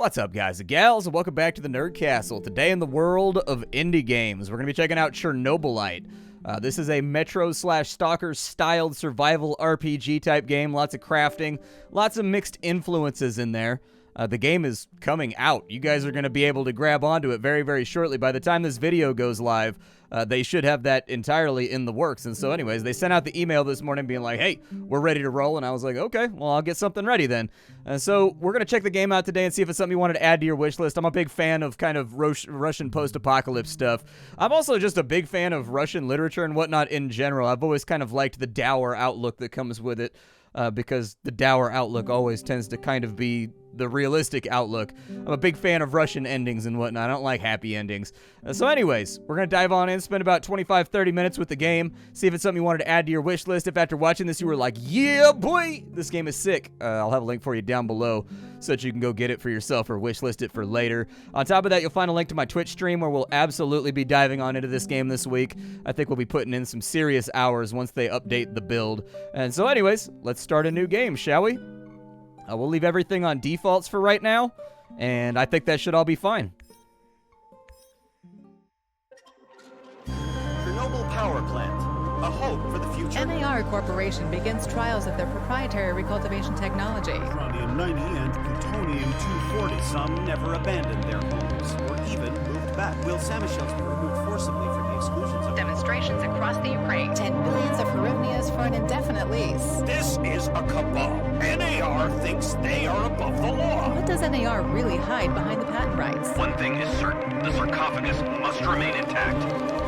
What's up, guys and gals, and welcome back to the Nerd Castle. Today in the world of indie games, we're going to be checking out Chernobylite. This is a Metro/Stalker styled survival RPG type game. Lots of crafting, lots of mixed influences in there. The game is coming out. You guys are going to be able to grab onto it very, very shortly. By the time this video goes live, they should have that entirely in the works. And so anyways, they sent out the email this morning being like, hey, we're ready to roll. And I was like, okay, well, I'll get something ready then. So we're going to check the game out today and see if it's something you wanted to add to your wish list. I'm a big fan of kind of Russian post-apocalypse stuff. I'm also just a big fan of Russian literature and whatnot in general. I've always kind of liked the dour outlook that comes with it. Because the dour outlook always tends to kind of be the realistic outlook. I'm a big fan of Russian endings and whatnot. I don't like happy endings. So anyways, we're going to dive on in, spend about 25-30 minutes with the game, see if it's something you wanted to add to your wish list. If after watching this you were like, yeah, boy, this game is sick, I'll have a link for you down below so that you can go get it for yourself or wish list it for later. On top of that, you'll find a link to my Twitch stream where we'll absolutely be diving on into this game this week. I think we'll be putting in some serious hours once they update the build. And so anyways, let's start a new game, shall we? We'll leave everything on defaults for right now, and I think that should all be fine. Chernobyl power plant, a hope for the future. NAR Corporation begins trials of their proprietary recultivation technology. Uranium-90 and plutonium-240. Some never abandoned their homes, or even moved back. Will Samoshells be removed forcibly from the exclusion zone? Demonstrations across the Ukraine. 10 billions of hryvnias for an indefinite lease. This is a cabal. NAR thinks they are above the law. What does NAR really hide behind the patent rights? One thing is certain, the sarcophagus must remain intact.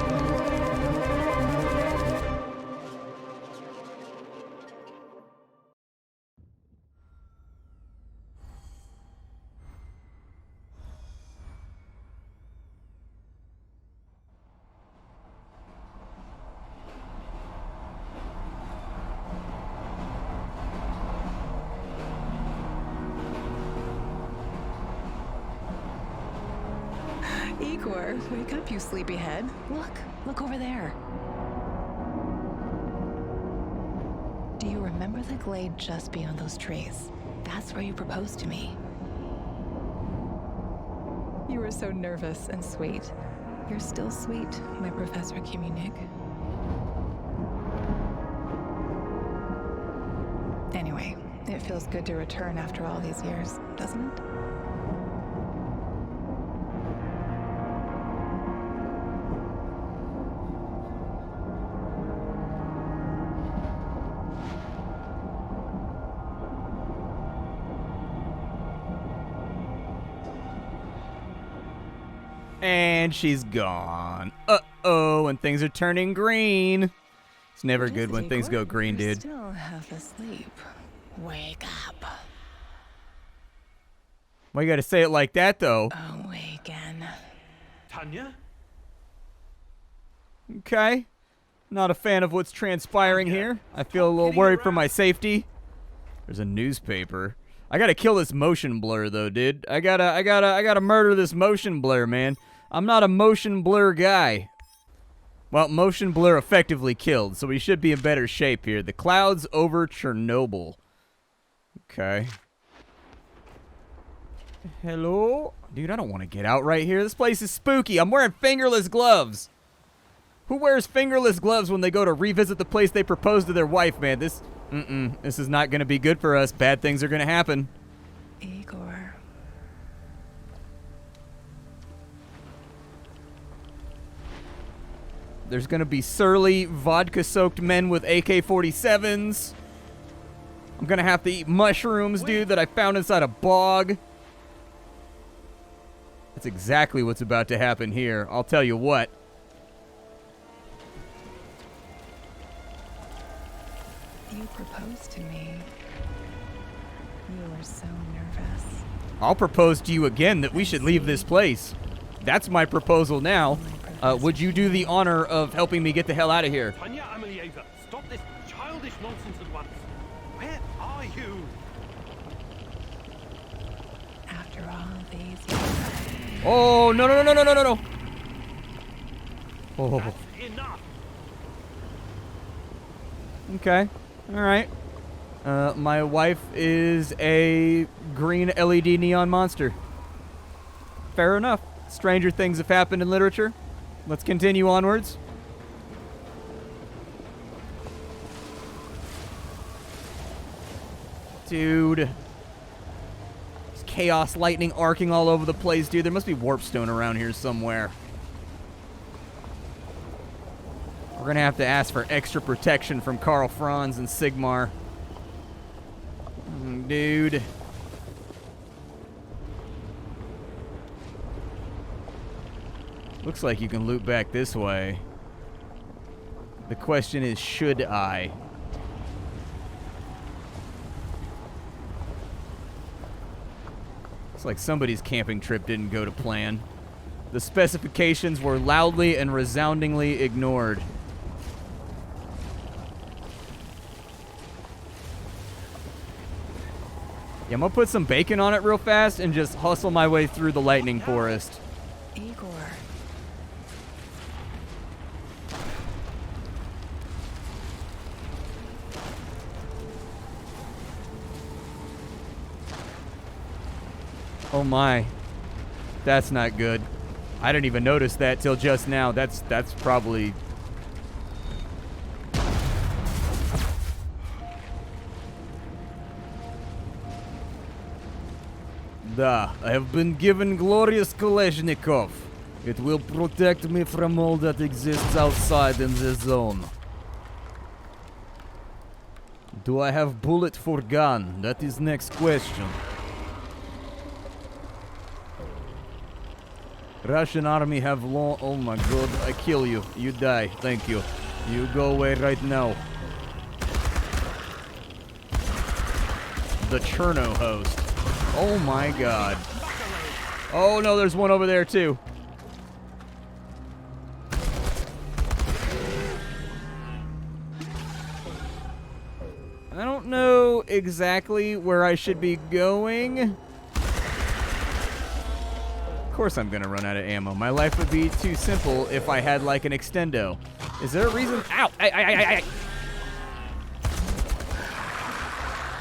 Igor, wake up, you sleepyhead. Look over there. Do you remember the glade just beyond those trees? That's where you proposed to me. You were so nervous and sweet. You're still sweet, my Professor Kiminik. Anyway, it feels good to return after all these years, doesn't it? And she's gone. Uh-oh, and things are turning green. It's never good when things go green, dude. Still half asleep. Wake up. Why you gotta say it like that, though? Awaken. Tanya? Okay. Not a fan of what's transpiring here. I feel a little worried for my safety. There's a newspaper. I gotta kill this motion blur, though, dude. I gotta murder this motion blur, man. I'm not a motion blur guy. Well, motion blur effectively killed, so we should be in better shape here. The clouds over Chernobyl. Okay. Hello? Dude, I don't want to get out right here. This place is spooky. I'm wearing fingerless gloves. Who wears fingerless gloves when they go to revisit the place they proposed to their wife, man? This is not going to be good for us. Bad things are going to happen. Igor. There's going to be surly, vodka-soaked men with AK-47s. I'm going to have to eat mushrooms, dude, that I found inside a bog. That's exactly what's about to happen here. I'll tell you what. You proposed to me. You were so nervous. I'll propose to you again that we should leave this place. That's my proposal now. Would you do the honor of helping me get the hell out of here? Tanya Amelieva, stop this childish nonsense at once. Where are you? After all these years. Oh, no, no, no, no, no, no, no. Oh. That's enough. Okay. All right. My wife is a green LED neon monster. Fair enough. Stranger things have happened in literature. Let's continue onwards. Dude. There's chaos lightning arcing all over the place, dude. There must be warpstone around here somewhere. We're gonna have to ask for extra protection from Karl Franz and Sigmar. Dude. Looks like you can loop back this way. The question is, should I? Looks like somebody's camping trip didn't go to plan. The specifications were loudly and resoundingly ignored. Yeah, I'm gonna put some bacon on it real fast and just hustle my way through the lightning forest. Igor. Oh my. That's not good. I didn't even notice that till just now. That's probably... I have been given glorious Kalashnikov. It will protect me from all that exists outside in this zone. Do I have bullet for gun? That is next question. Russian army have long... Oh my god, I kill you. You die. Thank you. You go away right now. The Cherno host. Oh my god. Oh no, there's one over there too. I don't know exactly where I should be going. Of course I'm gonna run out of ammo. My life would be too simple if I had like an extendo. Is there a reason? Ow! I.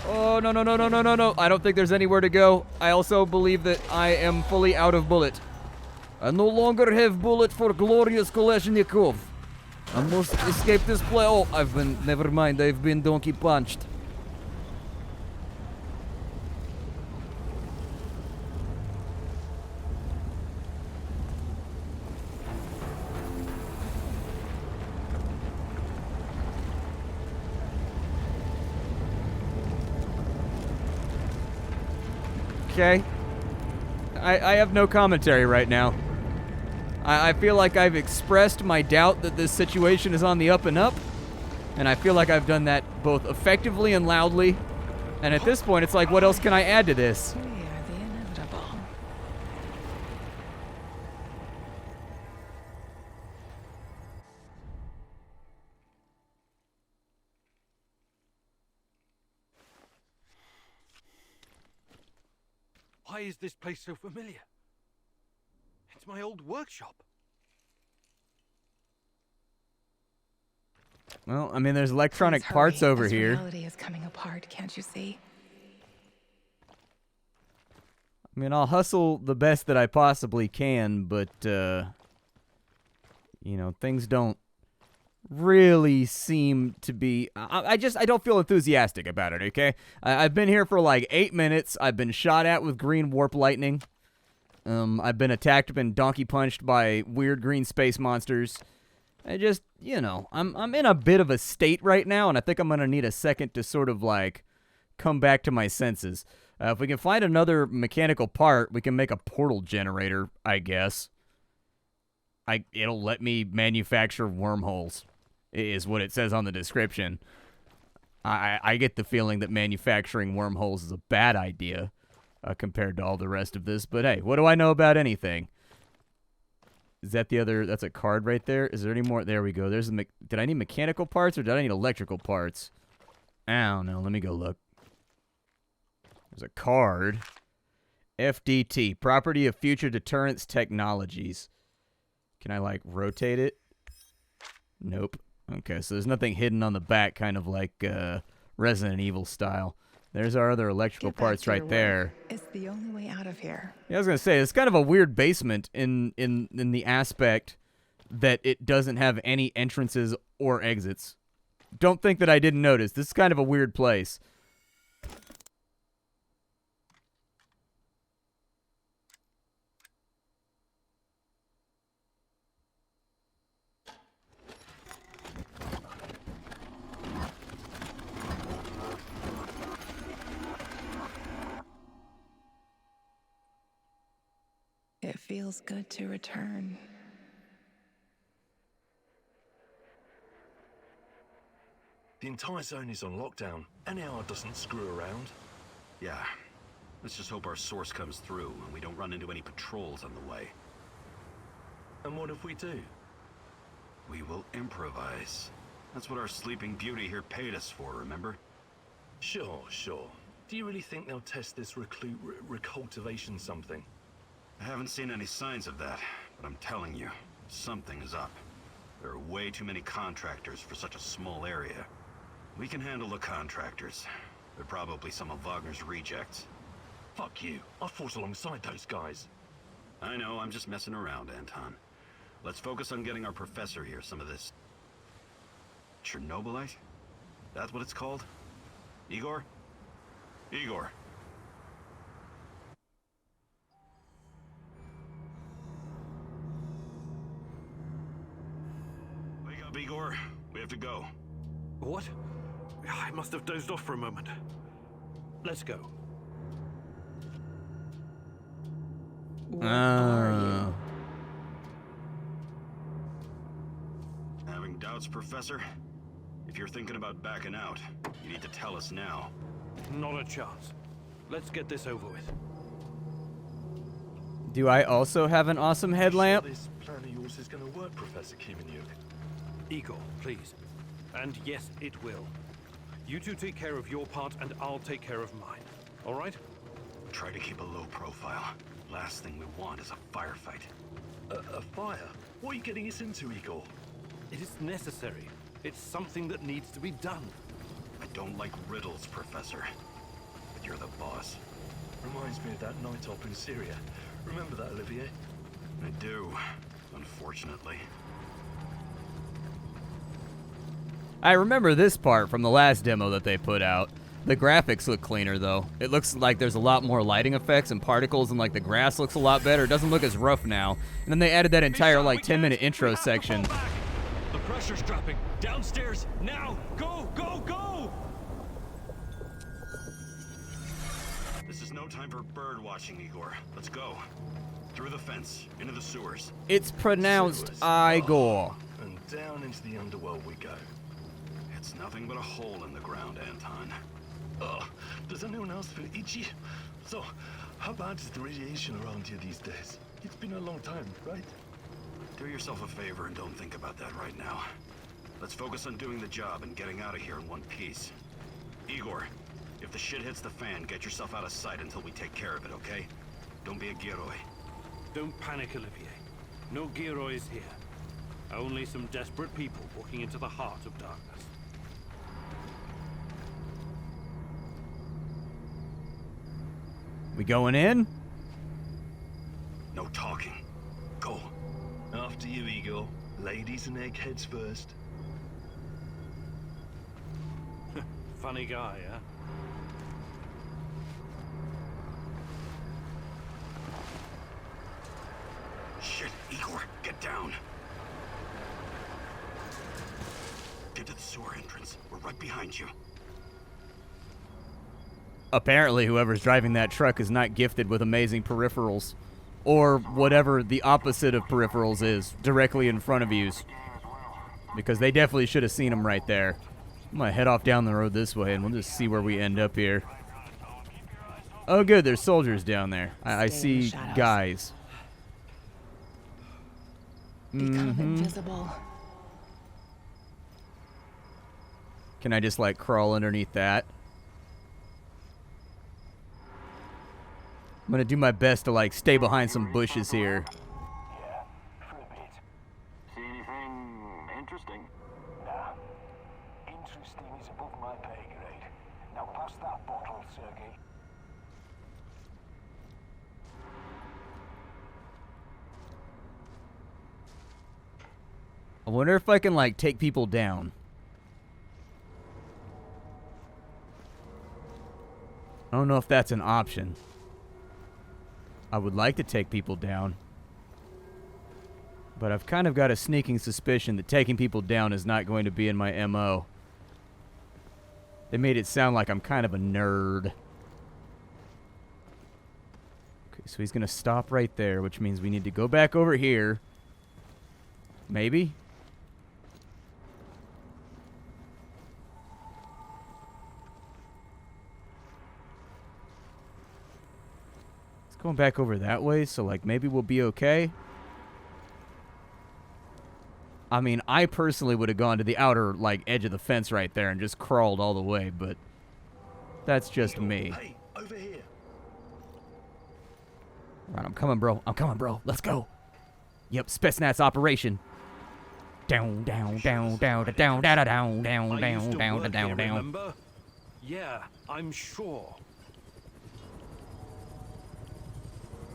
Oh, no, no, no, no, no, no, no. I don't think there's anywhere to go. I also believe that I am fully out of bullet. I no longer have bullet for glorious Kalashnikov. I must escape this place. Oh, never mind. I've been donkey punched. Okay. I have no commentary right now. I feel like I've expressed my doubt that this situation is on the up and up, and I feel like I've done that both effectively and loudly. And at this point, it's like, what else can I add to this? We are the inevitable. Why is this place so familiar? It's my old workshop. Well, I mean, there's electronic Please parts hurry. over This here. reality is coming apart, can't you see? I mean, I'll hustle the best that I possibly can, but, you know, things don't really seem to be... I don't feel enthusiastic about it, okay? I've been here for like 8 minutes. I've been shot at with green warp lightning. I've been attacked, been donkey punched by weird green space monsters. I just, you know, I'm in a bit of a state right now, and I think I'm going to need a second to sort of, like, come back to my senses. If we can find another mechanical part, we can make a portal generator, I guess. It'll let me manufacture wormholes, is what it says on the description. I get the feeling that manufacturing wormholes is a bad idea compared to all the rest of this, but hey, what do I know about anything? Is that the other... That's a card right there? Is there any more? There we go. There's did I need mechanical parts or did I need electrical parts? I don't know. Let me go look. There's a card. FDT. Property of Future Deterrence Technologies. Can I, like, rotate it? Nope. Okay, so there's nothing hidden on the back, kind of like Resident Evil style. There's our other electrical Get back parts to your right work. there. It's the only way out of here. Yeah, I was gonna say it's kind of a weird basement in the aspect that it doesn't have any entrances or exits. Don't think that I didn't notice. This is kind of a weird place. It feels good to return. The entire zone is on lockdown. NAR doesn't screw around. Yeah. Let's just hope our source comes through and we don't run into any patrols on the way. And what if we do? We will improvise. That's what our Sleeping Beauty here paid us for, remember? Sure. Do you really think they'll test this recultivation something? I haven't seen any signs of that, but I'm telling you, something is up. There are way too many contractors for such a small area. We can handle the contractors. They're probably some of Wagner's rejects. Fuck you. I fought alongside those guys. I know, I'm just messing around, Anton. Let's focus on getting our professor here some of this... Chernobylite? That's what it's called? Igor? Igor. Wake up, Igor. We have to go. What? I must have dozed off for a moment. Let's go. What are you? Having doubts, Professor? If you're thinking about backing out, you need to tell us now. Not a chance. Let's get this over with. Do I also have an awesome headlamp? Sure this plan of yours is going to work, Professor Kimenyuk. Igor, please. And yes, it will. You two take care of your part, and I'll take care of mine. All right? Try to keep a low profile. Last thing we want is a firefight. A fire? What are you getting us into, Igor? It is necessary. It's something that needs to be done. I don't like riddles, Professor. But you're the boss. Reminds me of that night op in Syria. Remember that, Olivier? I do, unfortunately. I remember this part from the last demo that they put out. The graphics look cleaner, though. It looks like there's a lot more lighting effects and particles, and like the grass looks a lot better. It doesn't look as rough now. And then they added that entire like 10-minute intro section. The pressure's dropping. Downstairs, now! Go, go, go! This is no time for bird watching, Igor. Let's go. Through the fence, into the sewers. It's pronounced Sewers. Igor. And down into the underworld we go. It's nothing but a hole in the ground, Anton. Oh, does anyone else feel itchy? So, how bad is the radiation around here these days? It's been a long time, right? Do yourself a favor and don't think about that right now. Let's focus on doing the job and getting out of here in one piece. Igor, if the shit hits the fan, get yourself out of sight until we take care of it, okay? Don't be a Gilroy. Don't panic, Olivier. No Giroys here. Only some desperate people walking into the heart of darkness. We going in? No talking. Go. After you, Igor. Ladies and eggheads first. Funny guy, huh? Shit, Igor, get down. Get to the sewer entrance. We're right behind you. Apparently, whoever's driving that truck is not gifted with amazing peripherals. Or whatever the opposite of peripherals is, directly in front of you. Because they definitely should have seen them right there. I'm gonna head off down the road this way, and we'll just see where we end up here. Oh good, there's soldiers down there. I Stay in the see shadows. guys. Become invisible. Can I just, like, crawl underneath that? I'm gonna do my best to, like, stay behind some bushes here. Yeah, for a bit. See anything interesting? Nah. Interesting is above my pay grade. Now pass that bottle, wonder if I can, like, take people down. I don't know if that's an option. I would like to take people down. But I've kind of got a sneaking suspicion that taking people down is not going to be in my MO. They made it sound like I'm kind of a nerd. Okay, so he's going to stop right there, which means we need to go back over here. Maybe? It's going back over that way, so like maybe we'll be okay. I mean, I personally would have gone to the outer, like, edge of the fence right there and just crawled all the way, but that's just me. Hey, over here. All right, I'm coming, bro. I'm coming, bro. Let's go. Yep, Spetsnaz operation. Down, down, down, down, down, down, down, down, down, I used to down, work down, here, down. remember? Yeah, I'm sure.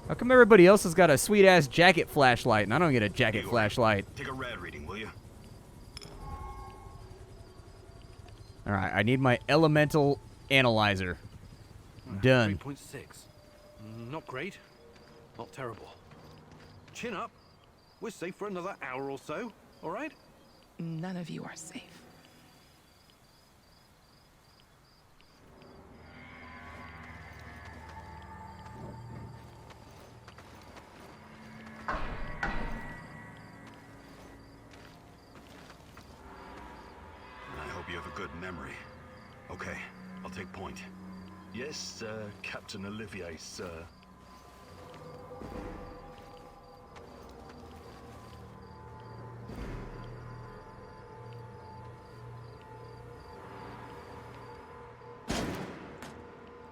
How come everybody else has got a sweet-ass jacket flashlight and I don't get a jacket flashlight? Take a rad reading, will you? All right, I need my elemental analyzer. Done. 3.6. Not great. Not terrible. Chin up. We're safe for another hour or so, all right? None of you are safe. I hope you have a good memory. Okay, I'll take point. Yes, Captain Olivier, sir.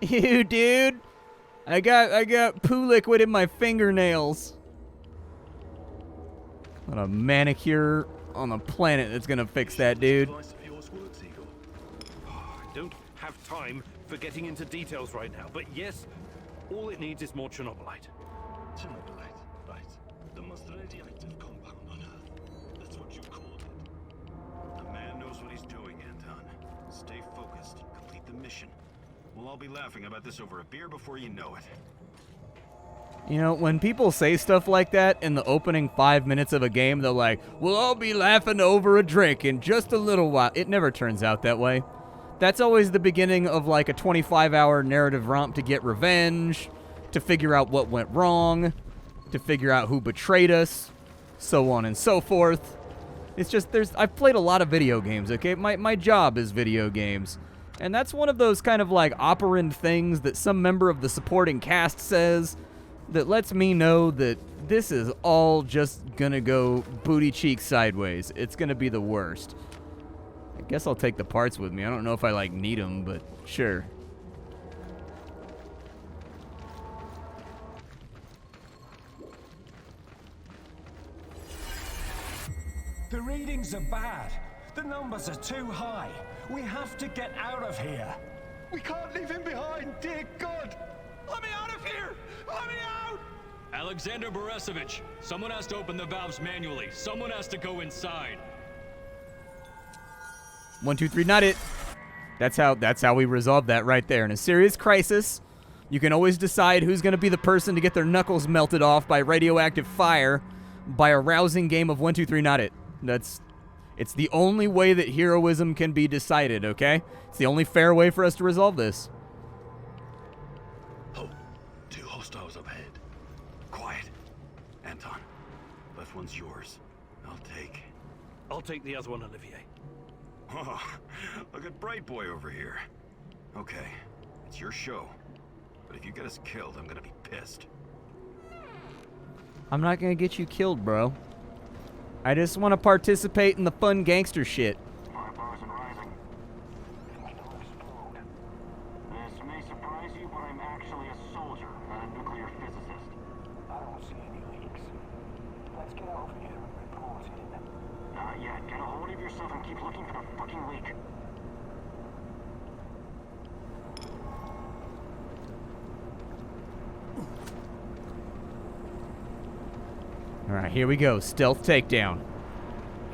Ew, dude. I got poo liquid in my fingernails. What a manicure on the planet that's gonna fix that, dude. Device of yours works, Igor. I don't have time for getting into details right now, but yes, all it needs is more Chernobylite. Chernobylite, right. The most radioactive compound on Earth. That's what you called it. The man knows what he's doing, Anton. Stay focused. Complete the mission. We'll all be laughing about this over a beer before you know it. You know, when people say stuff like that in the opening 5 minutes of a game, they're like, we'll all be laughing over a drink in just a little while. It never turns out that way. That's always the beginning of like a 25-hour narrative romp to get revenge, to figure out what went wrong, to figure out who betrayed us, so on and so forth. It's just, I've played a lot of video games, okay? My job is video games. And that's one of those kind of like operand things that some member of the supporting cast says that lets me know that this is all just gonna go booty cheek sideways. It's gonna be the worst. I guess I'll take the parts with me. I don't know if I like need them, but sure. The readings are bad. The numbers are too high. We have to get out of here. We can't leave him behind, dear God! Let me out of here! Let me out! Alexander Borisovich, someone has to open the valves manually. Someone has to go inside. 1, 2, 3, not it. That's how we resolve that right there. In a serious crisis, you can always decide who's going to be the person to get their knuckles melted off by radioactive fire by a rousing game of 1, 2, 3, not it. It's the only way that heroism can be decided, okay? It's the only fair way for us to resolve this. Oh, 2 hostiles up ahead. Quiet. Anton, left one's yours. I'll take the other one, Olivier. Oh, look at Bright Boy over here. Okay, it's your show. But if you get us killed, I'm gonna be pissed. I'm not going to get you killed, bro. I just want to participate in the fun gangster shit. Firebars and rising. It'll explode. This may surprise you, but I'm actually a soldier, not a nuclear physicist. I don't see any leaks. Let's get over here and report in. Not yet. Get a hold of yourself and keep looking for the fucking leak. All right, here we go. Stealth takedown.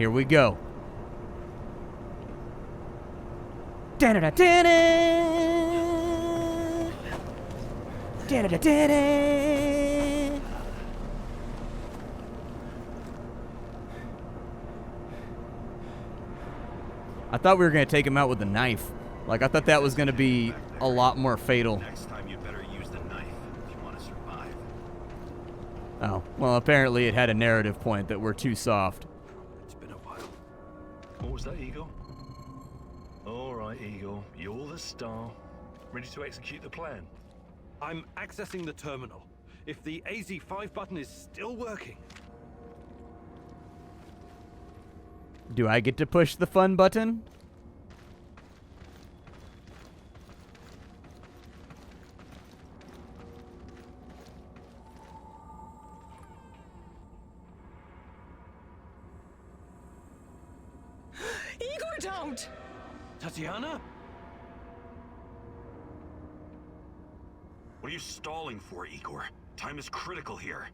Here we go. Da-da-da-da-da. Da-da-da-da-da. I thought we were going to take him out with the knife. Like, I thought that was going to be a lot more fatal. Next time you better use the knife if you want to survive. Oh, well, apparently it had a narrative point that we're too soft. It's been a while. What was that, Eagle? All right, Eagle. You're the star. Ready to execute the plan? I'm accessing the terminal. If the AZ5 button is still working. Do I get to push the fun button? Igor, don't! Tatiana? What are you stalling for, Igor? Time is critical here.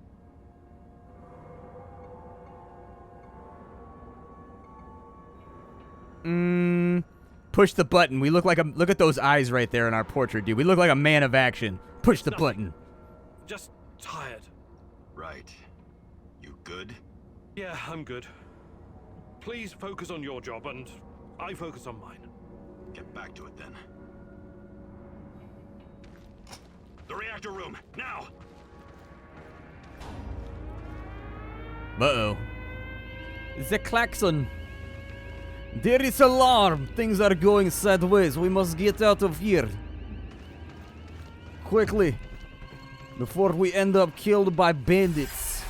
Push the button. We look like a... Look at those eyes right there in our portrait, dude. We look like a man of action. Push the button. Just tired. Right. You good? Yeah, I'm good. Please focus on your job, and I focus on mine. Get back to it then. The reactor room, now! Uh-oh. The klaxon. There is alarm. Things are going sideways. We must get out of here. Quickly. Before we end up killed by bandits.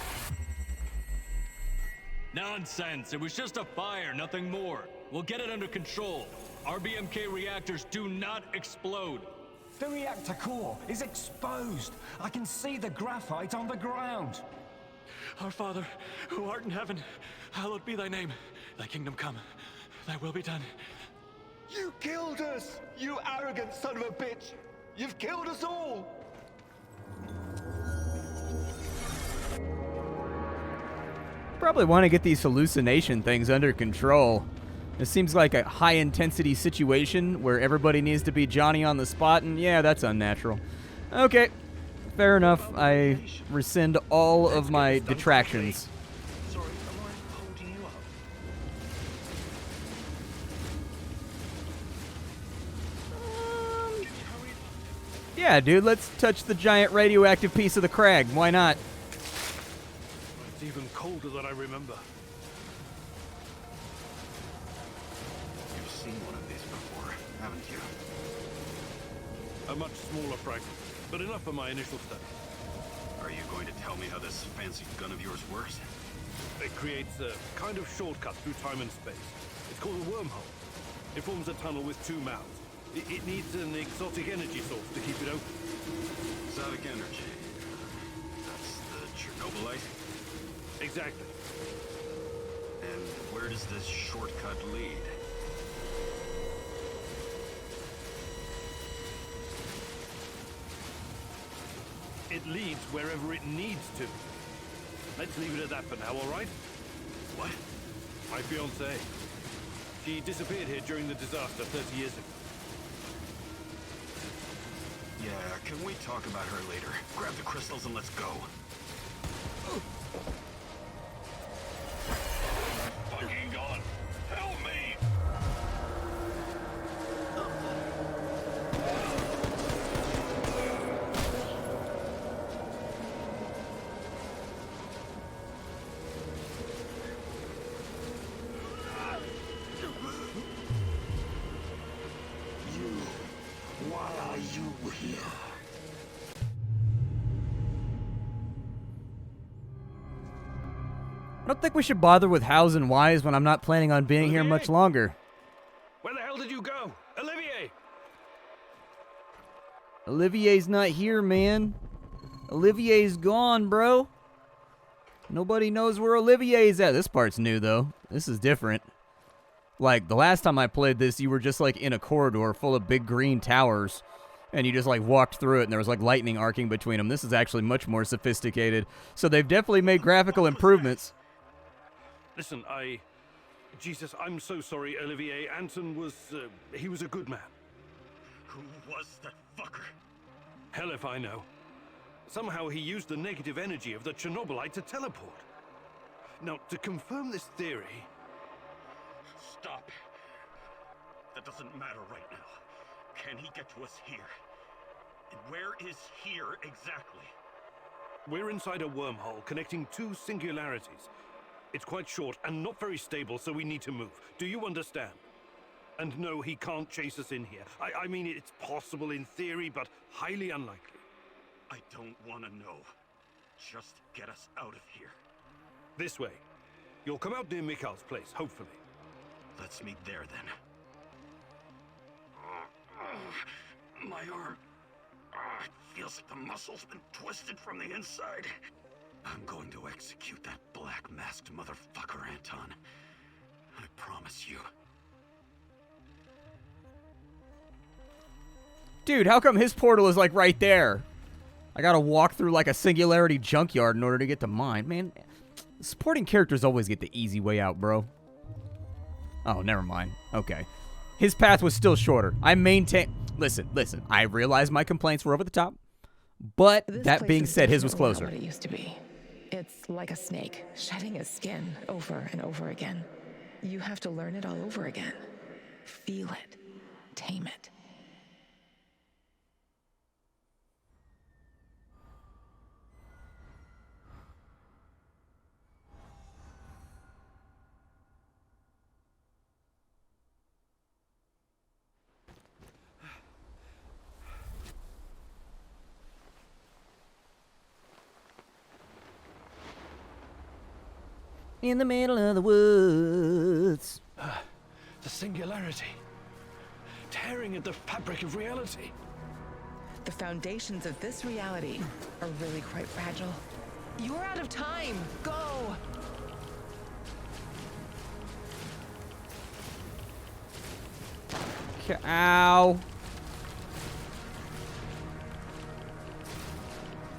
Nonsense. It was just a fire, nothing more. We'll get it under control. RBMK reactors do not explode. The reactor core is exposed. I can see the graphite on the ground. Our Father, who art in heaven, hallowed be thy name. Thy kingdom come. Thy will be done. You killed us! You arrogant son of a bitch! You've killed us all! Probably want to get these hallucination things under control. It seems like a high-intensity situation where everybody needs to be Johnny on the spot, and yeah, that's unnatural. Okay, fair enough. I rescind all of my detractions. Sorry, am I holding you up? Yeah, dude, let's touch the giant radioactive piece of the crag. Why not? It's even colder than I remember. You've seen one of these before, haven't you? A much smaller fragment, but enough for my initial study. Are you going to tell me how this fancy gun of yours works? It creates a kind of shortcut through time and space. It's called a wormhole. It forms a tunnel with two mouths. It needs an exotic energy source to keep it open. Exotic energy. That's the Chernobylite? Exactly. And where does this shortcut lead? It leads wherever it needs to. Let's leave it at that for now, all right? What? My fiancée. She disappeared here during the disaster 30 years ago. Yeah, can we talk about her later? Grab the crystals and let's go. Fucking gone. Help me! Why are you here? I don't think we should bother with hows and whys when I'm not planning on being here much longer. Where the hell did you go? Olivier! Olivier's not here, man. Olivier's gone, bro. Nobody knows where Olivier's at. This part's new, though. This is different. Like, the last time I played this, you were just, like, in a corridor full of big green towers. And you just, like, walked through it, and there was, like, lightning arcing between them. This is actually much more sophisticated. So they've definitely made graphical improvements. Listen, I Jesus, I'm so sorry, Olivier. Anton was, he was a good man. Who was that fucker? Hell if I know. Somehow he used the negative energy of the Chernobylite to teleport. Now, to confirm this theory... Stop. That doesn't matter right now. Can he get to us here? And where is here exactly? We're inside a wormhole connecting two singularities. It's quite short and not very stable, so we need to move. Do you understand? And no, he can't chase us in here. I mean, it's possible in theory, but highly unlikely. I don't want to know. Just get us out of here. This way. You'll come out near Mikhail's place, hopefully. Let's meet there, then. My arm. It feels like the muscle's been twisted from the inside. I'm going to execute that black-masked motherfucker, Anton. I promise you. Dude, how come his portal is like right there? I gotta walk through like a singularity junkyard in order to get to mine. Man, supporting characters always get the easy way out, bro. Oh, never mind. Okay. His path was still shorter. I maintain... Listen. I realize my complaints were over the top. But This that place being is said, his was definitely not closer. what it used to be. It's like a snake, shedding its skin over and over again. You have to learn it all over again. Feel it. Tame it. In the middle of the woods. The singularity. Tearing at the fabric of reality. The foundations of this reality are really quite fragile. You're out of time. Go! Ow.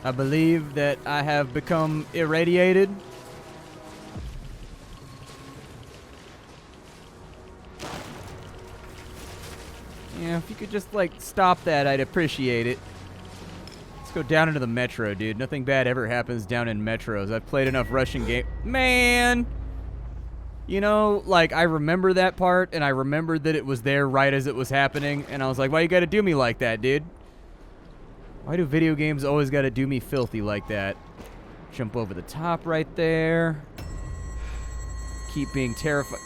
I believe that I have become irradiated. Yeah, if you could just, like, stop that, I'd appreciate it. Let's go down into the metro, dude. Nothing bad ever happens down in metros. I've played enough Russian game. Man! You know, like, I remember that part, and I remembered that it was there right as it was happening, and I was like, why you gotta do me like that, dude? Why do video games always gotta do me filthy like that? Jump over the top right there. Keep being terrified.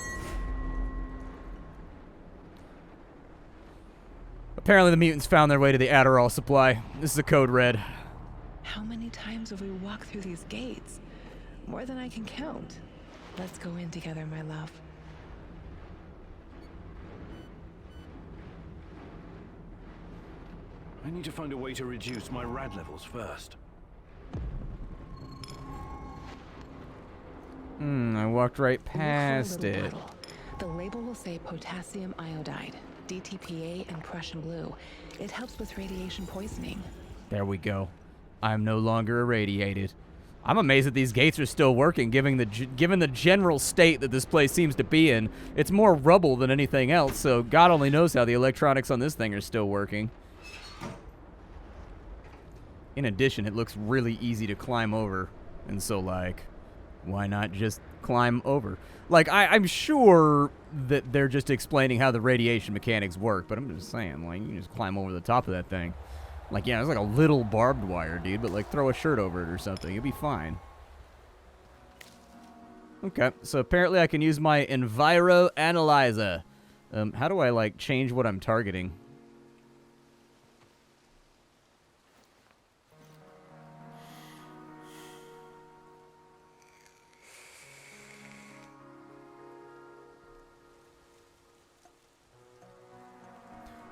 Apparently the mutants found their way to the Adderall supply. This is a code red. How many times have we walked through these gates? More than I can count. Let's go in together, my love. I need to find a way to reduce my rad levels first. I walked right Look for a past little it. bottle. The label will say potassium iodide, DTPA, and Prussian blue. It helps with radiation poisoning. There we go. I'm no longer irradiated. I'm amazed that these gates are still working, given the general state that this place seems to be in. It's more rubble than anything else, so God only knows how the electronics on this thing are still working. In addition, it looks really easy to climb over, and so, like, why not just climb over? Like, I'm sure that they're just explaining how the radiation mechanics work, but I'm just saying, like, you can just climb over the top of that thing. Like, yeah, it's like a little barbed wire, dude, but, like, throw a shirt over it or something. You'll be fine. Okay, so apparently I can use my Enviro Analyzer. How do I, like, change what I'm targeting?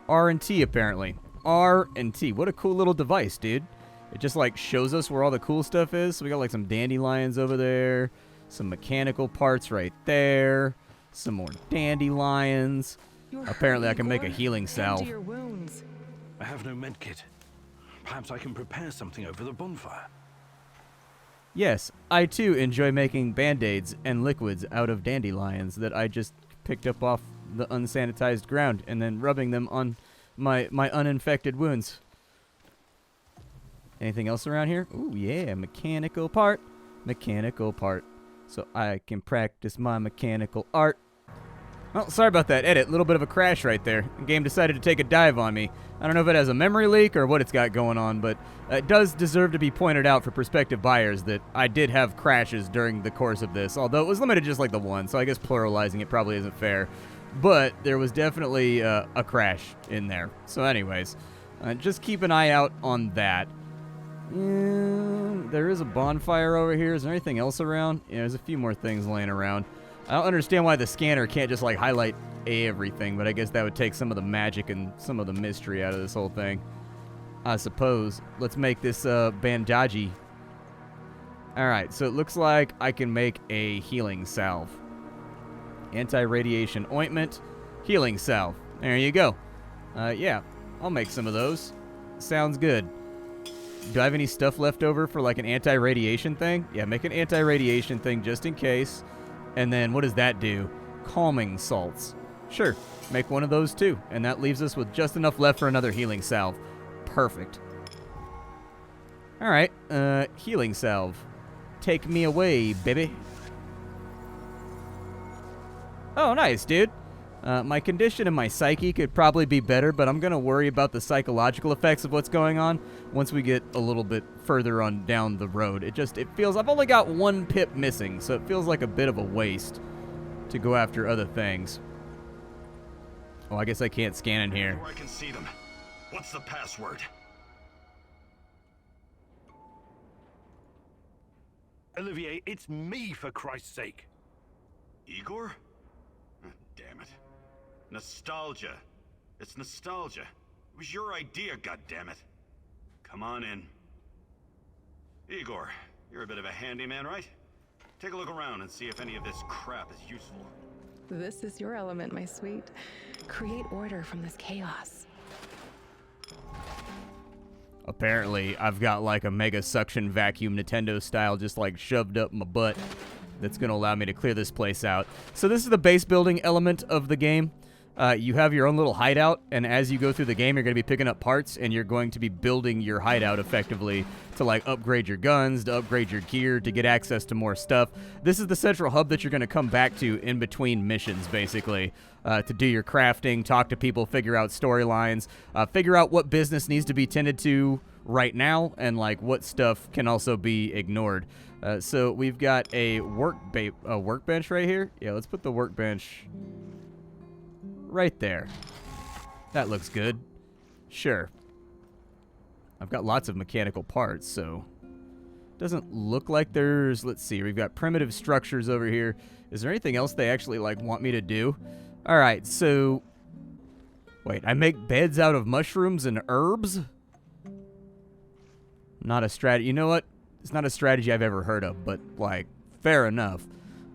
R and T, apparently. R and T. What a cool little device, dude. It just, like, shows us where all the cool stuff is. So we got, like, some dandelions over there. Some mechanical parts right there. Some more dandelions. Apparently I can make a healing salve. Your wounds. I have no medkit. Perhaps I can prepare something over the bonfire. Yes, I too enjoy making band-aids and liquids out of dandelions that I just picked up off the unsanitized ground and then rubbing them on my uninfected wounds. Anything else around here? Ooh, yeah, mechanical part. Mechanical part. So I can practice my mechanical art. Well, sorry about that edit. A little bit of a crash right there. The game decided to take a dive on me. I don't know if it has a memory leak or what it's got going on, but it does deserve to be pointed out for prospective buyers that I did have crashes during the course of this, although it was limited just like the one, so I guess pluralizing it probably isn't fair. But there was definitely a crash in there. So anyways, just keep an eye out on that. There is a bonfire over here. Is there anything else around? Yeah, there's a few more things laying around. I don't understand why the scanner can't just like highlight everything, but I guess that would take some of the magic and some of the mystery out of this whole thing. I suppose. Let's make this bandage. Alright, so it looks like I can make a healing salve. Anti-radiation ointment, healing salve. There you go. Yeah, I'll make some of those. Sounds good. Do I have any stuff left over for like an anti-radiation thing? Yeah, make an anti-radiation thing just in case. And then what does that do? Calming salts. Sure, make one of those too. And that leaves us with just enough left for another healing salve. Perfect. Alright, healing salve. Take me away, baby. Oh, nice, dude. My condition and my psyche could probably be better, but I'm going to worry about the psychological effects of what's going on once we get a little bit further on down the road. It feels, I've only got one pip missing, so it feels like a bit of a waste to go after other things. Oh, I guess I can't scan in here. Where I can see them. What's the password? Olivier, it's me, for Christ's sake. Igor? Oh, damn it. Nostalgia. It's nostalgia. It was your idea, goddammit. Come on in. Igor, you're a bit of a handyman, right? Take a look around and see if any of this crap is useful. This is your element, my sweet. Create order from this chaos. Apparently, I've got like a mega suction vacuum Nintendo style just like shoved up my butt that's going to allow me to clear this place out. So this is the base building element of the game. You have your own little hideout, and as you go through the game, you're going to be picking up parts, and you're going to be building your hideout effectively to like upgrade your guns, to upgrade your gear, to get access to more stuff. This is the central hub that you're going to come back to in between missions, basically, to do your crafting, talk to people, figure out storylines, figure out what business needs to be tended to right now, and like what stuff can also be ignored. So we've got a workbench right here. Yeah, let's put the workbench right there. That looks good. Sure. I've got lots of mechanical parts, so doesn't look like there's, let's see, we've got primitive structures over here. Is there anything else they actually like want me to do? All right, so wait, I make beds out of mushrooms and herbs? Not a strategy. You know what? It's not a strategy I've ever heard of, but like fair enough.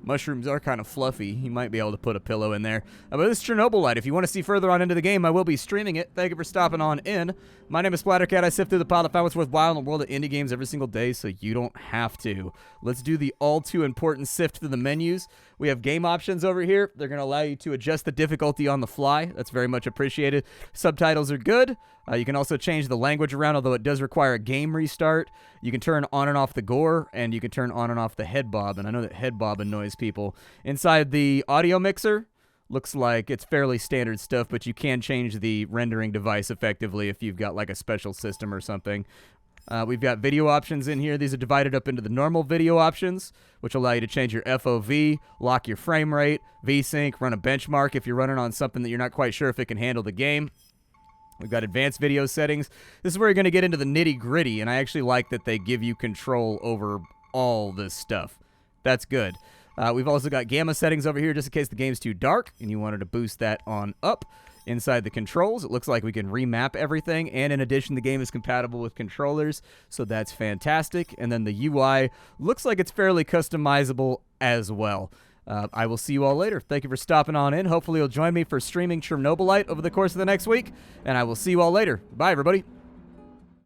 Mushrooms are kind of fluffy. You might be able to put a pillow in there. But this is Chernobylite. If you want to see further on into the game, I will be streaming it. Thank you for stopping on in. My name is Splattercat. I sift through the pile to find what's worthwhile in the world of indie games every single day, so you don't have to. Let's do the all-too-important sift through the menus. We have game options over here. They're going to allow you to adjust the difficulty on the fly. That's very much appreciated. Subtitles are good. You can also change the language around, although it does require a game restart. You can turn on and off the gore, and you can turn on and off the head bob, and I know that head bob annoys people. Inside the audio mixer, looks like it's fairly standard stuff, but you can change the rendering device effectively if you've got like a special system or something. We've got video options in here. These are divided up into the normal video options, which allow you to change your FOV, lock your frame rate, VSync, run a benchmark if you're running on something that you're not quite sure if it can handle the game. We've got advanced video settings. This is where you're going to get into the nitty-gritty, and I actually like that they give you control over all this stuff. That's good. We've also got gamma settings over here just in case the game's too dark and you wanted to boost that on up. Inside the controls, it looks like we can remap everything, and in addition, the game is compatible with controllers, so that's fantastic. And then the UI looks like it's fairly customizable as well. I will see you all later. Thank you for stopping on in. Hopefully you'll join me for streaming Chernobylite over the course of the next week, and I will see you all later. Bye, everybody.